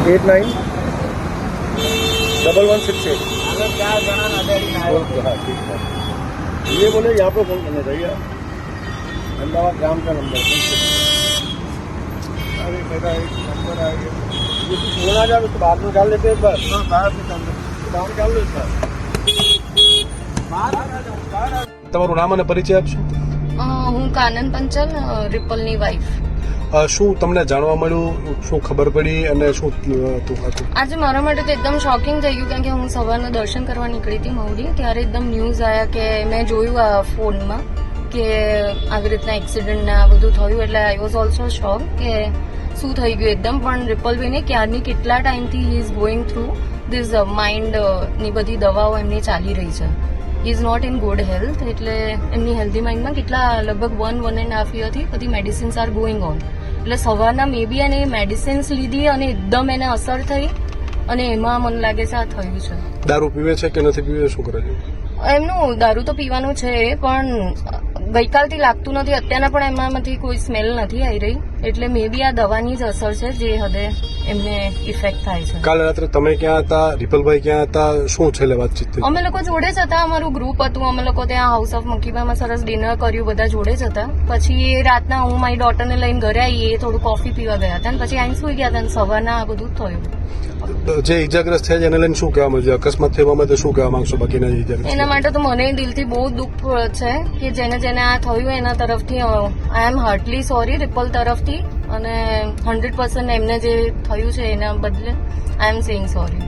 ये बोले यहाँ पे फोन करना चाहिए अहमदाबाद ग्राम का नंबर। अरे मेरा एक नंबर आ गया, ये तो फोन आ जाए तो बाद में डाल लेते हैं। बाहर डाल लो सर। તમારું નામ અને પરિચય આપશો? હું કાનન પંચાલ, રિપલની વાઇફ. શું તમને જાણવા મળ્યું, શું ખબર પડી અને શું હતું? આજે મારા માટે તો એકદમ શોકિંગ થઈ ગયું, કારણ કે હું સવારના દર્શન કરવા નીકળી હતી મહુડી, ત્યારે એકદમ ન્યૂઝ આવ્યા કે મેં જોયું આ ફોનમાં કે આવી રીતના એક્સિડન્ટ ને આ બધું થયું, એટલે આઈ વોઝ ઓલ્સો શોક કે શું થઈ ગયું એકદમ. પણ રિપલભાઈને ક્યારની કેટલા ટાઈમથી he is going through this mind ની બધી દવાઓ એમની ચાલી રહી છે. Is not in good health, એટલે એમની હેલ્ધી માઇન્ડમાં કેટલા લગભગ 1.5 યરથી બધી મેડિસિન્સ આર ગોઈંગ ઓન. એટલે સવારના મે બી એને મેડિસિન્સ લીધી અને એકદમ એને અસર થઈ અને એમાં મને લાગે છે આ થયું છે. દારૂ પીવે છે કે નથી પીવે, શું કરે છે? એમનું દારૂ તો પીવાનું છે, પણ ગઈકાલથી લાગતું નથી. અત્યારના પણ એમનામાંથી કોઈ સ્મેલ નથી આવી રહી, એટલે મે બી આ દવાની જ અસર છે જે હદે એમને ઇફેક્ટ થાય છે. કાલે રાત્રે તમે ક્યાં હતા, રિપલભાઈ ક્યાં હતા, શું છેલ્લે વાતચીત થઈ? અમે લોકો જોડે જ હતા, અમારું ગ્રુપ હતું. અમે લોકો ત્યાં હાઉસ ઓફ મકીબામાં સરસ ડિનર કર્યું, બધા જોડે જ હતા. પછી રાતના હું મારી ડોટરને લઈને ઘરે આવી, એ થોડું કોફી પીવા ગયા હતા, અને પછી આઈને સુઈ ગયા હતા, અને સવારના આ બધું થયું. જે ઇજાગ્રસ્ત થયા છે એને લઈને શું કહેવા માંગશો? અકસ્માત થવા માટે શું કહેવા માંગશો? બાકીના ઇજાગ્રસ્ત એના માટે તો મને દિલથી બહુ દુઃખ છે કે જેને જેને આ થયું એના તરફથી આઈ એમ હાર્ટલી સોરી રિપલ તરફથી, અને 100% એમને જે થયું છે એના બદલે આઈ એમ સેઇંગ સોરી.